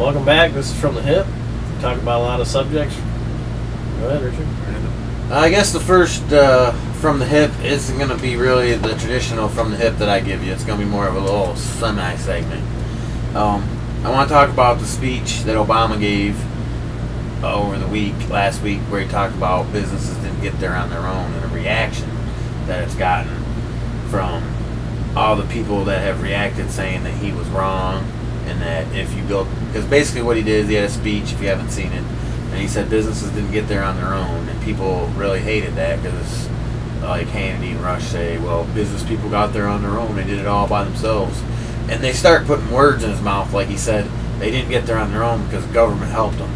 Welcome back. This is From the Hip. We talk about a lot of subjects. Go ahead, Richard. I guess the first From the Hip isn't going to be really the traditional From the Hip that I give you. It's going to be more of a little semi-segment. I want to talk about the speech that Obama gave over the last week, where he talked about businesses didn't get there on their own, and a reaction that it's gotten from all the people that have reacted saying that he was wrong, and that if you build, because basically what he did is he had a speech, if you haven't seen it, and he said businesses didn't get there on their own, and people really hated that because like Hannity and Rush say, well, business people got there on their own, they did it all by themselves, and they start putting words in his mouth like he said they didn't get there on their own because the government helped them.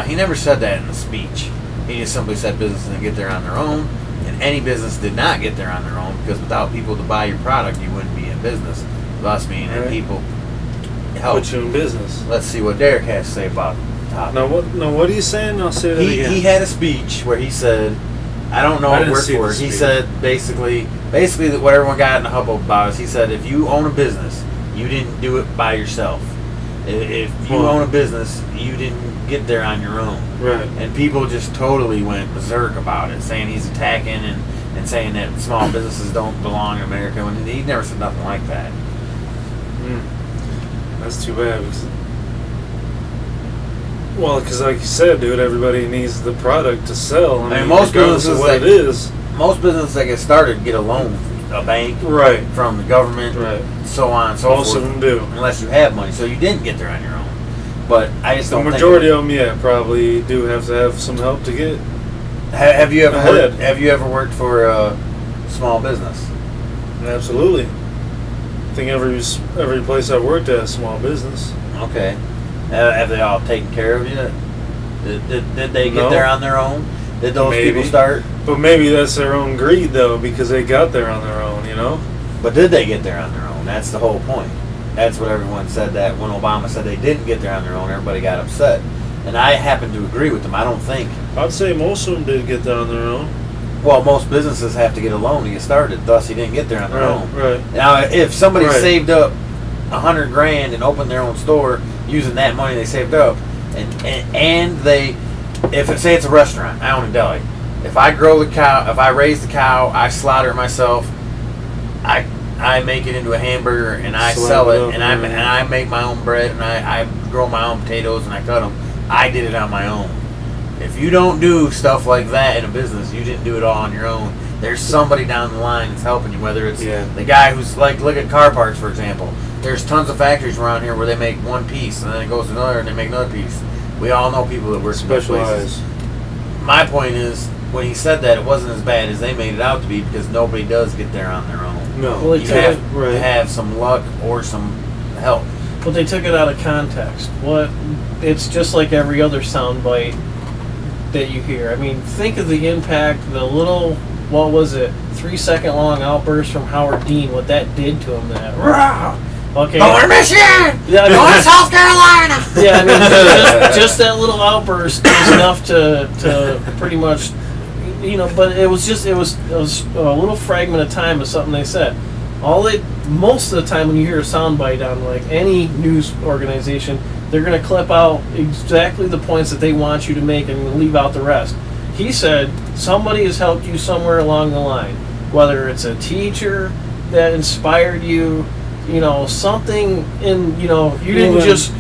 He never said that in the speech. He just simply said businesses didn't get there on their own, and any business did not get there on their own, because without people to buy your product, you wouldn't be in business. Thus meaning that people help put you in business. Let's see what Derek has to say about the topic. What are you saying? I'll say that again. He had a speech where he said, I don't know what word for it. He said basically that what everyone got in the hubbub about is he said if you own a business, you didn't do it by yourself. If you own a business, you didn't get there on your own. Right. And people just totally went berserk about it, saying he's attacking and saying that small businesses don't belong in America. When he never said nothing like that. That's too bad. Well, because like you said, dude, everybody needs the product to sell. I mean most businesses most businesses that get started get a loan, a bank, right, from the government, right, so on and so forth. Most of them do, unless you have money. So you didn't get there on your own. But I just don't. The majority of them, yeah, probably do have to have some help to get. Have you ever worked for a small business? Absolutely. I think every place I've worked at is a small business. Okay. Have they all taken care of you? Did they get there on their own? Did those people start? But maybe that's their own greed, though, because they got there on their own, you know? But did they get there on their own? That's the whole point. That's what everyone said, that when Obama said they didn't get there on their own, everybody got upset. And I happen to agree with them. I don't think... I'd say most of them did get there on their own. Well, most businesses have to get a loan to get started, thus he didn't get there on their own. Right. Now, if somebody saved up $100 grand and opened their own store using that money they saved up, and they, say it's a restaurant, I own a deli. If I grow the cow, if I raise the cow, I slaughter it myself, I make it into a hamburger and I sell it, and I make my own bread, and I grow my own potatoes and I cut them. I did it on my own. If you don't do stuff like that in a business, you didn't do it all on your own. There's somebody down the line that's helping you, whether it's the guy who's like, look at car parts, for example. There's tons of factories around here where they make one piece and then it goes to another and they make another piece. We all know people that work in those places. My point is, when he said that, it wasn't as bad as they made it out to be, because nobody does get there on their own. No. Well, you have to have some luck or some help. But they took it out of context. It's just like every other soundbite that you hear. I mean, think of the impact, the little, 3-second long outburst from Howard Dean, what that did to him. Okay. Going to Michigan! Yeah, going to South Carolina! Yeah, I mean, just that little outburst is enough to pretty much, but it was a little fragment of time of something they said. Most of the time when you hear a soundbite on like any news organization, they're going to clip out exactly the points that they want you to make and leave out the rest. He said somebody has helped you somewhere along the line, whether it's a teacher that inspired you, something in, you didn't just,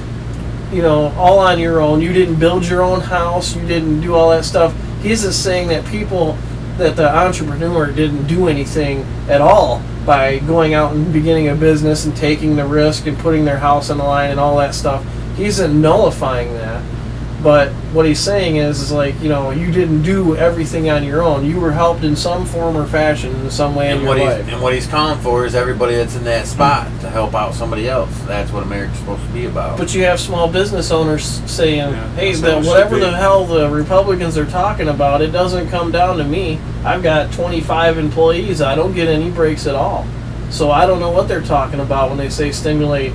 all on your own. You didn't build your own house. You didn't do all that stuff. He's just saying that the entrepreneur didn't do anything at all by going out and beginning a business and taking the risk and putting their house on the line and all that stuff. He's nullifying that. But what he's saying is like, you didn't do everything on your own. You were helped in some form or fashion in some way in your life. And what he's calling for is everybody that's in that spot to help out somebody else. That's what America's supposed to be about. But you have small business owners saying, hey, whatever the hell the Republicans are talking about, it doesn't come down to me. I've got 25 employees. I don't get any breaks at all. So I don't know what they're talking about when they say stimulate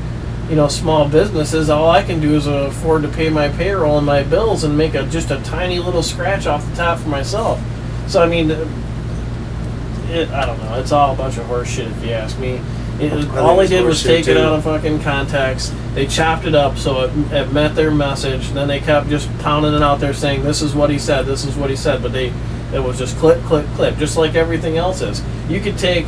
small businesses. All I can do is afford to pay my payroll and my bills and make just a tiny little scratch off the top for myself. So I mean, I don't know. It's all a bunch of horse shit, if you ask me. think All they it's did was horseshit, take it too. out of fucking context. They chopped it up so it met their message. Then they kept just pounding it out there, saying, "This is what he said. This is what he said." But it was just clip, clip, clip, just like everything else is. You could take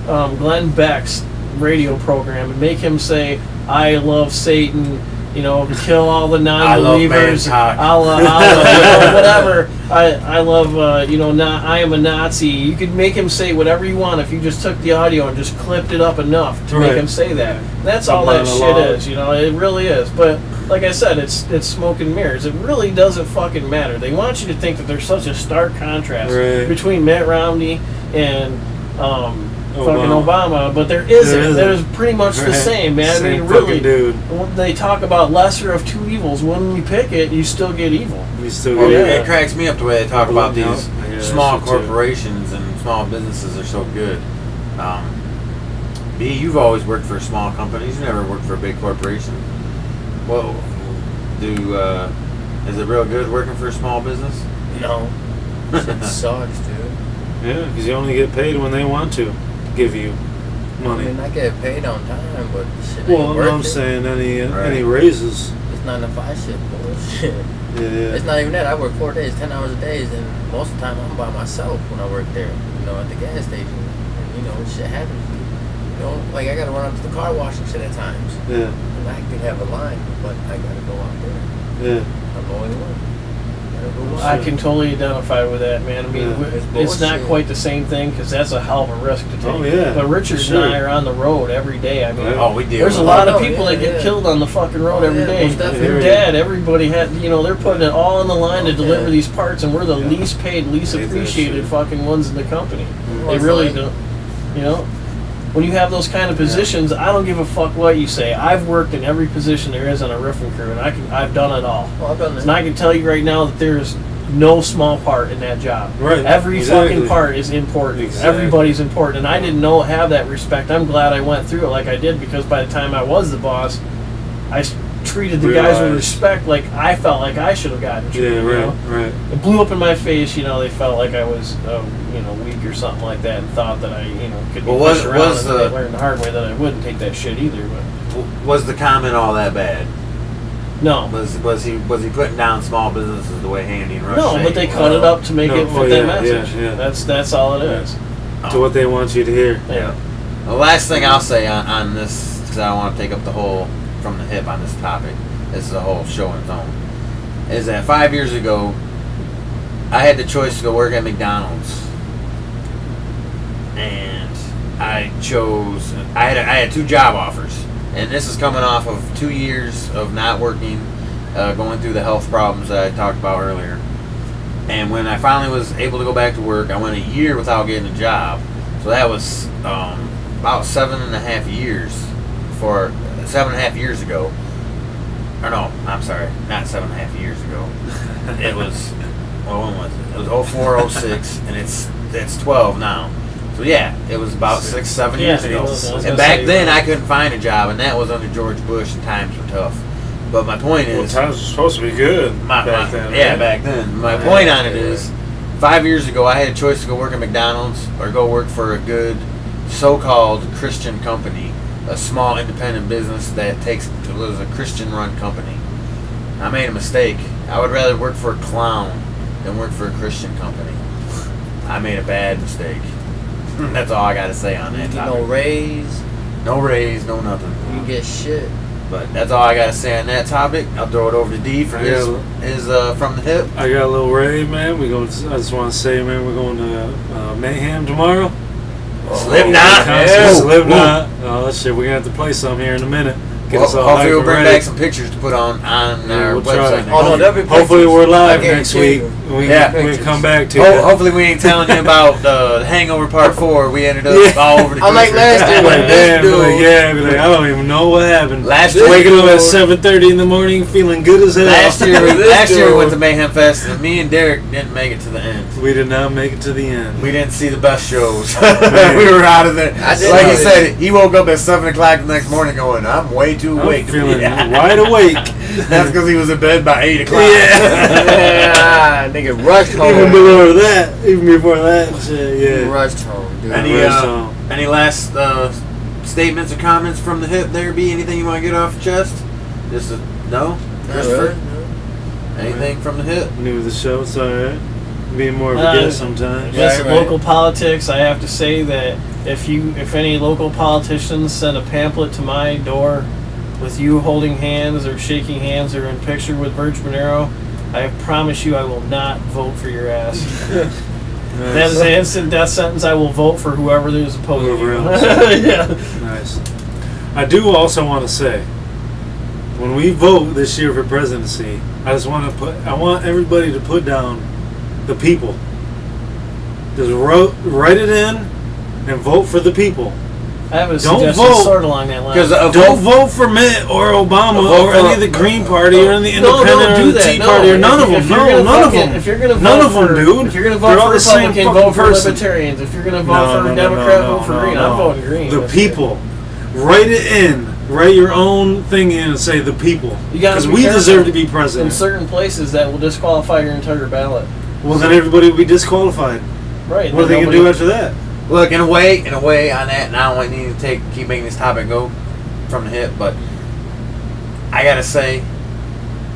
Glenn Beck's radio program and make him say, "I love Satan." You know, kill all the non-believers. I'll Whatever. I love. I am a Nazi. You could make him say whatever you want if you just took the audio and just clipped it up enough to make him say that. That's all that shit is. You know, it really is. But like I said, it's smoke and mirrors. It really doesn't fucking matter. They want you to think that there's such a stark contrast between Mitt Romney and fucking Obama, but there isn't. There's pretty much the same, man. Same I mean, really, dude. when they talk about lesser of two evils. When you pick it, you still get evil. We still Well, get it cracks me up the way they talk about these Yeah, small that shit too. corporations and small businesses are so good. B, you've always worked for small companies. You never worked for a big corporation. Well, is it real good working for a small business? No. Shit sucks, dude. Yeah, because you only get paid when they want to give you I money. mean, I get paid on time, but shit Well, ain't no, worth I'm it. saying any Right. raises. It's 9 to 5 shit bullshit. Yeah. It's not even that. I work 4 days, 10 hours a day, and most of the time I'm by myself when I work there. You know, at the gas station. And, you know, shit happens. You know, like I gotta run up to the car wash and shit at times. Yeah. And I could have a line, but I gotta go out there. Yeah. I'm the only one. I can totally identify with that, man. I mean, Yeah. it's not bullshit. quite the same thing because that's a hell of a risk to take. Oh, yeah, But Richard for sure. and I are on the road every day. I mean, Oh, we do. there's a lot of Oh, people yeah, that get yeah. killed on the fucking road Oh, every yeah, day. most definitely. Your dad, everybody had, they're putting it all on the line to Oh, deliver yeah. these parts, and we're the Yeah. least paid, least Hate that appreciated shit. fucking ones in the company. Well, They it's really like- don't. You know, when you have those kind of positions, I don't give a fuck what you say. I've worked in every position there is on a roofing crew, and I've done it all. Well, I've done And I can tell you right now that there's no small part in that job. Right. Every Exactly. fucking part is important. Exactly. Everybody's important. And I didn't have that respect. I'm glad I went through it like I did, because by the time I was the boss, I treated the guys with Realized. respect like I felt like I should have gotten treated. Yeah, you right, know? right. It blew up in my face. They felt like I was, weak or something like that, and thought that I, could be Well, pushed around. was and the- I learned the hard way that I wouldn't take that shit either. But Was the comment all that bad? no. Was he putting down small businesses the way Handy and Rush? No, but they cut it up to make No, it fit oh, that yeah, message. yeah. That's all it is. To what they want you to hear. Yeah. The last thing I'll say on this, because I don't want to take up the whole from the hip on this topic. This is a whole show in its own. Is that 5 years ago, I had the choice to go work at McDonald's, and I chose. I had 2 job offers, and this is coming off of 2 years of not working, going through the health problems that I talked about earlier. And when I finally was able to go back to work, I went a year without getting a job. So that was about 7.5 years. 7.5 years ago. Or no, I'm sorry, not 7.5 years ago. It was, well, when was it? It was 04, 06, and it's 12 now. So yeah, it was about 6, 7 years Yeah, ago. I was And gonna back say, then I couldn't find a job, and that was under George Bush, and times were tough. But my point Well, is, times were supposed to be good back then. yeah, right? back then. My Yeah, point on it yeah. is, 5 years ago, I had a choice to go work at McDonald's or go work for a good, so-called Christian company, a small independent business that was a Christian-run company. I made a mistake. I would rather work for a clown than work for a Christian company. I made a bad mistake. That's all I got to say on You that get topic. no raise. No raise, no nothing. You get shit. But that's all I got to say on that topic. I'll throw it over to D for his from the hip. I got a little rave, man. I just want to say, man, we're going to Mayhem tomorrow. Slipknot. Yeah. Woo. Slipknot. Oh shit, we're gonna have to play some here in a minute. Get us all Hopefully hyped we'll bring and ready. back some pictures to put on Yeah, our we'll try. website. Oh no, that'd be Hopefully pictures. we're live I guarantee next week. you. We Yeah. can come back to Ho- it. hopefully we ain't telling you about the Hangover Part 4. We ended up Yeah. all over the Unlike country. last year when Like, this damn, be like, dude- yeah, be like, I don't even know what happened. Last Waking year, up at 7:30 in the morning, feeling good as hell. last year This we dude. went to Mayhem Fest, and me and Derek didn't make it to the end. We did not make it to the end. We didn't see the best shows. We were out of there. I did Like he know said, he woke up at 7 o'clock the next morning going, I'm way too I'm awake to be feeling here." wide awake. That's because he was in bed by 8 o'clock. Yeah, nigga rushed home. Even before that, shit, He yeah. rushed home. Any last statements or comments from the hip there, B? Anything you want to get off your chest? Just no? Christopher? No. Anything from the hip? New to the show, it's alright. Being more of a guest sometimes. Yes, Right. local politics. I have to say that if any local politicians send a pamphlet to my door with you holding hands or shaking hands or in picture with Virg Monero, I promise you I will not vote for your ass. That is an instant death sentence. I will vote for whoever is opposing you. Yeah. Nice. I do also want to say, when we vote this year for presidency, I want everybody to put down the people. Just write it in and vote for the people. I have a Don't suggestion vote. sort of along that line. Don't vote for Mitt or Obama or any of the Green Party or any Independent or the Tea Party or none of them. No, none of them. If you're gonna vote None of them, dude. If you're gonna They're vote all for the same Republican, fucking vote for person. Libertarians. If you're gonna vote for Democrat, vote for Green. I'm voting Green. The people. Write it in. Write your own thing in and say the people. Because we deserve to be In president. certain places, that will disqualify your entire ballot. Well, then everybody will be disqualified. Right. What are they going to do after that? Look, in a way on that, and I don't need to keep making this topic go from the hip, but I gotta say,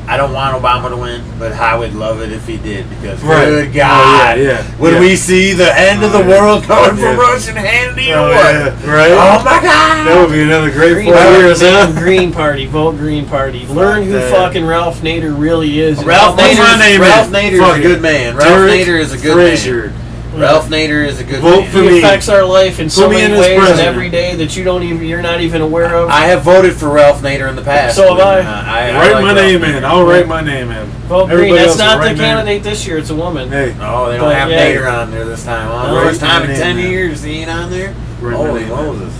I don't want Obama to win, but I would love it if he did, because good God, when we see the end of the world coming from Russian Handy or what? Right? Oh my God! That would be another great Green 4 years, Party, huh? Green Party, vote Green Party. Learn who that. fucking Ralph Nader really is. Ralph What's my name Nader is Fuck a it. good man. Ralph Derek Nader is a good Frazier. man. Ralph Nader is a good Vote man. for He me. affects our life in so Put me many in as ways and president. every day that you're not even aware of. I have voted for Ralph Nader in the past. So have I. I Write like my Ralph name Nader. in. I'll write my name in. Vote Green. Everybody That's else not will the write name. candidate this year. It's a woman. Hey. Oh, they don't But, have yeah. Nader on there this time. Huh? No. First time in Write my 10 name in. years he ain't on there? Write my Holy name in. Moses.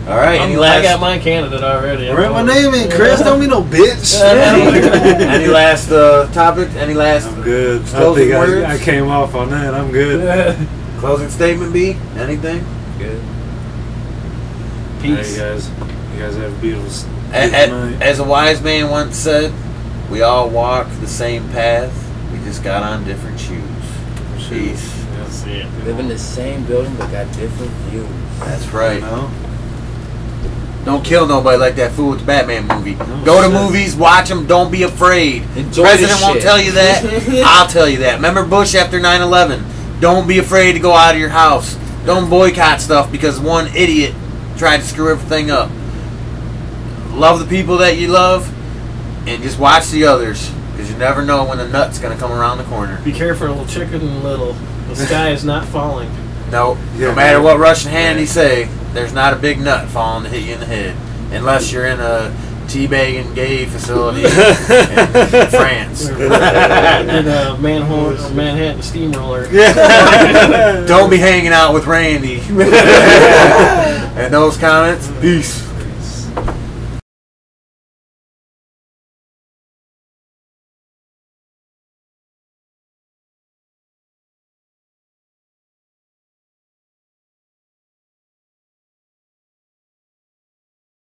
All right. I'm glad I got my candidate already. Write my name in, Chris. Don't be no bitch. Any last topic? Any last I'm good. I closing think words? I came off on that. I'm good. Closing statement, B? Anything? Good. Peace. Hey, you guys have a beautiful night. As a wise man once said, we all walk the same path. We just got on different shoes. Peace. See it. Live in the same building but got different views. That's right. No? Don't kill nobody like that fool with the Batman movie. No Go to shit. movies, watch them, don't be afraid. Enjoy President the won't shit. tell you that. I'll tell you that. Remember Bush after 9/11? Don't be afraid to go out of your house. Don't boycott stuff because one idiot tried to screw everything up. Love the people that you love and just watch the others because you never know when the nut's going to come around the corner. Be careful, little chicken little. The sky is not falling. No, Yeah, no matter man. what Russian handy say, there's not a big nut falling to hit you in the head. Unless you're in a teabagging gay facility in France. In a Manhattan steamroller. Don't be hanging out with Randy. And those comments, peace.